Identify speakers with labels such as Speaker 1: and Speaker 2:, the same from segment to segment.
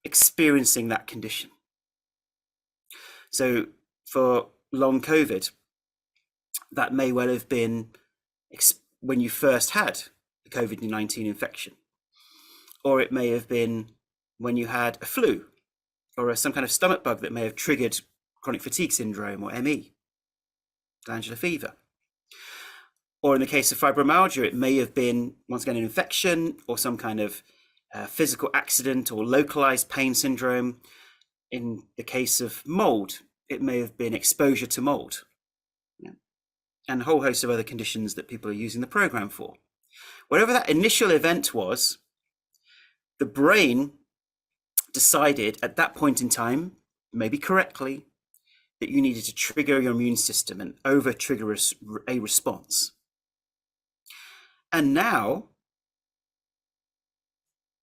Speaker 1: experiencing that condition. So for long COVID, that may well have been when you first had the COVID-19 infection, or it may have been when you had a flu or some kind of stomach bug that may have triggered chronic fatigue syndrome or ME, glandular fever. Or in the case of fibromyalgia, it may have been, once again, an infection or some kind of physical accident or localized pain syndrome. In the case of mold, it may have been exposure to mold, and a whole host of other conditions that people are using the program for. Whatever that initial event was, the brain decided at that point in time, maybe correctly, that you needed to trigger your immune system and over-trigger a response. And now,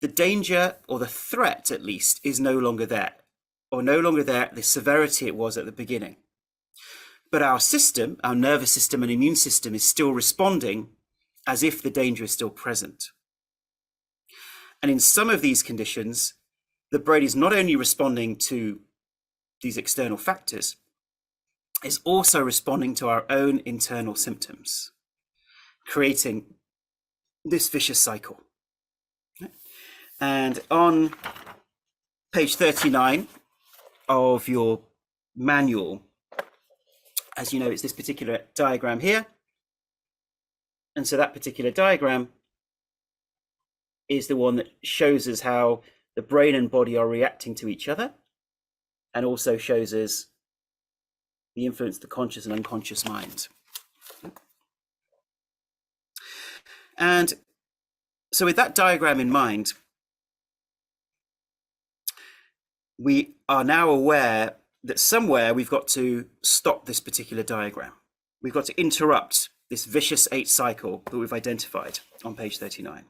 Speaker 1: the danger, or the threat at least, is no longer there, or no longer there at the severity it was at the beginning. But our system, our nervous system and immune system, is still responding as if the danger is still present. And in some of these conditions, the brain is not only responding to these external factors, it's also responding to our own internal symptoms, creating this vicious cycle. And on page 39 of your manual, as you know, it's this particular diagram here. And so that particular diagram is the one that shows us how the brain and body are reacting to each other, and also shows us the influence of the conscious and unconscious mind. And so with that diagram in mind, we are now aware that somewhere we've got to stop this particular diagram. We've got to interrupt this vicious 8 cycle that we've identified on page 39.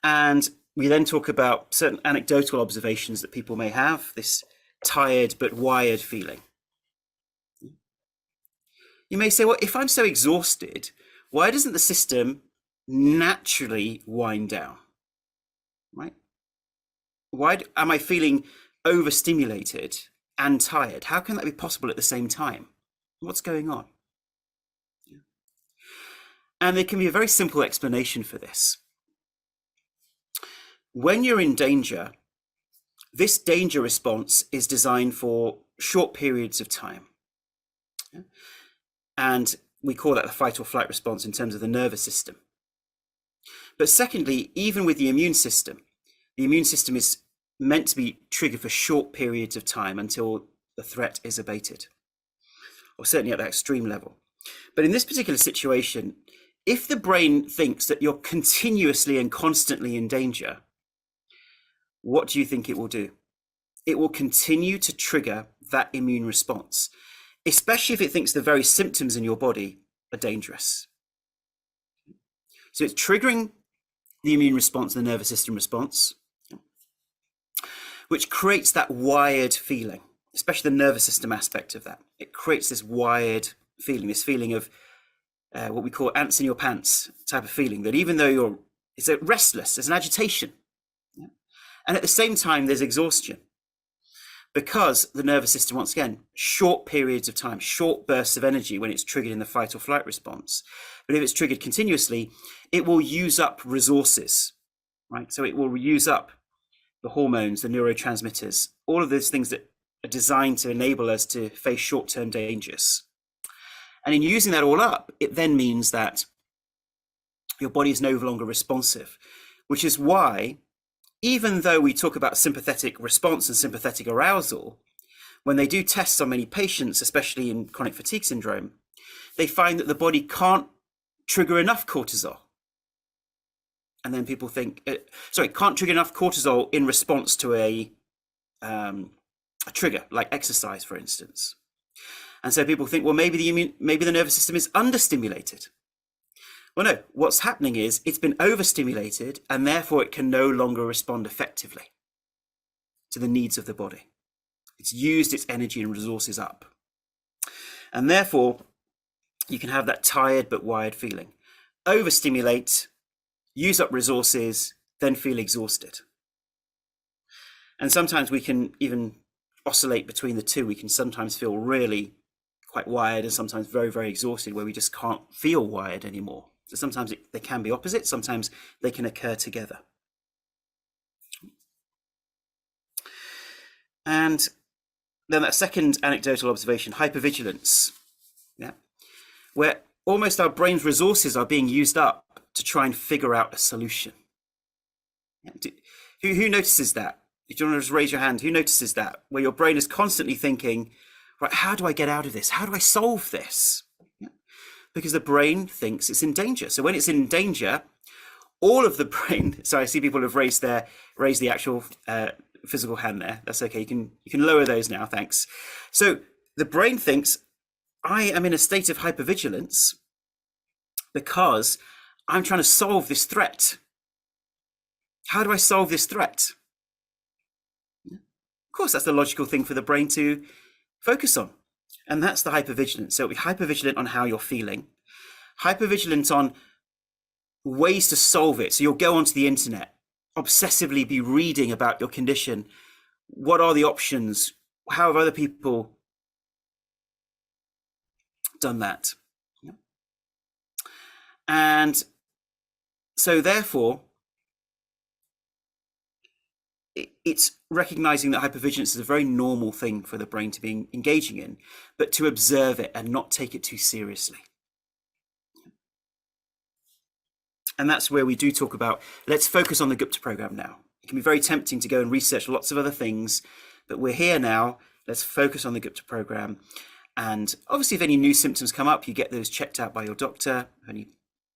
Speaker 1: And we then talk about certain anecdotal observations that people may have, this tired but wired feeling. You may say, well, if I'm so exhausted, why doesn't the system naturally wind down, right? Why am I feeling overstimulated and tired? How can that be possible at the same time? What's going on? And there can be a very simple explanation for this. When you're in danger, this danger response is designed for short periods of time. And we call that the fight or flight response in terms of the nervous system. But secondly, even with the immune system is meant to be triggered for short periods of time until the threat is abated, or certainly at that extreme level. But in this particular situation, if the brain thinks that you're continuously and constantly in danger, what do you think it will do? It will continue to trigger that immune response, especially if it thinks the very symptoms in your body are dangerous. So it's triggering the immune response, the nervous system response, which creates that wired feeling, especially the nervous system aspect of that. It creates this wired feeling, this feeling of what we call ants in your pants type of feeling, that even though it's restless, there's an agitation. And at the same time, there's exhaustion, because the nervous system, once again, short periods of time, short bursts of energy when it's triggered in the fight or flight response. But if it's triggered continuously, it will use up resources, right? So it will use up the hormones, the neurotransmitters, all of those things that are designed to enable us to face short-term dangers. And in using that all up, it then means that your body is no longer responsive, which is why, even though we talk about sympathetic response and sympathetic arousal, when they do tests on many patients, especially in chronic fatigue syndrome, they find that the body can't trigger enough cortisol. And then people think, can't trigger enough cortisol in response to a trigger, like exercise, for instance. And so people think, well, maybe the nervous system is understimulated. Well, no, what's happening is it's been overstimulated, and therefore it can no longer respond effectively to the needs of the body. It's used its energy and resources up. And therefore, you can have that tired but wired feeling. Overstimulate, use up resources, then feel exhausted. And sometimes we can even oscillate between the two. We can sometimes feel really quite wired and sometimes very, very exhausted, where we just can't feel wired anymore. So sometimes they can be opposite, sometimes they can occur together. And then that second anecdotal observation, hypervigilance, yeah, where almost our brain's resources are being used up to try and figure out a solution. Yeah. Who notices that? If you want to just raise your hand, who notices that? Where your brain is constantly thinking, right, how do I get out of this? How do I solve this? Yeah. Because the brain thinks it's in danger. So when it's in danger, all of the brain, so I see people have raised the actual physical hand there. That's okay. You can lower those now. Thanks. So the brain thinks, I am in a state of hypervigilance because I'm trying to solve this threat. How do I solve this threat? Of course, that's the logical thing for the brain to focus on. And that's the hypervigilance. So be hypervigilant on how you're feeling, hypervigilant on ways to solve it. So you'll go onto the internet, obsessively be reading about your condition. What are the options? How have other people done that? And so therefore, it's recognizing that hypervigilance is a very normal thing for the brain to be engaging in, but to observe it and not take it too seriously. And that's where we do talk about, let's focus on the Gupta program now. It can be very tempting to go and research lots of other things, but we're here now. Let's focus on the Gupta program. And obviously, if any new symptoms come up, you get those checked out by your doctor. Any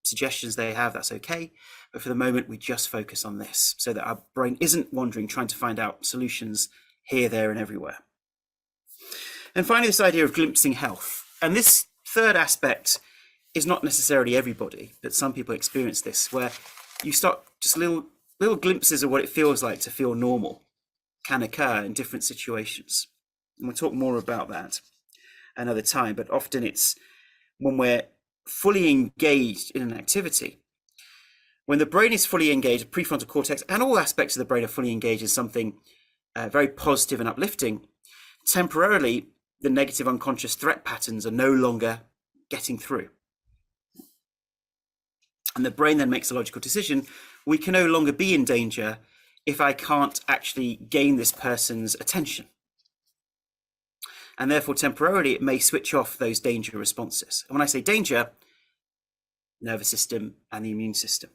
Speaker 1: suggestions they have, that's okay. But for the moment, we just focus on this so that our brain isn't wandering, trying to find out solutions here, there, and everywhere. And finally, this idea of glimpsing health. And this third aspect is not necessarily everybody, but some people experience this, where you start just little glimpses of what it feels like to feel normal can occur in different situations. And we'll talk more about that another time, but often it's when we're fully engaged in an activity. When the brain is fully engaged, prefrontal cortex and all aspects of the brain are fully engaged in something very positive and uplifting, temporarily the negative unconscious threat patterns are no longer getting through. And the brain then makes a logical decision. We can no longer be in danger if I can't actually gain this person's attention. And therefore, temporarily, it may switch off those danger responses. And when I say danger, nervous system and the immune system.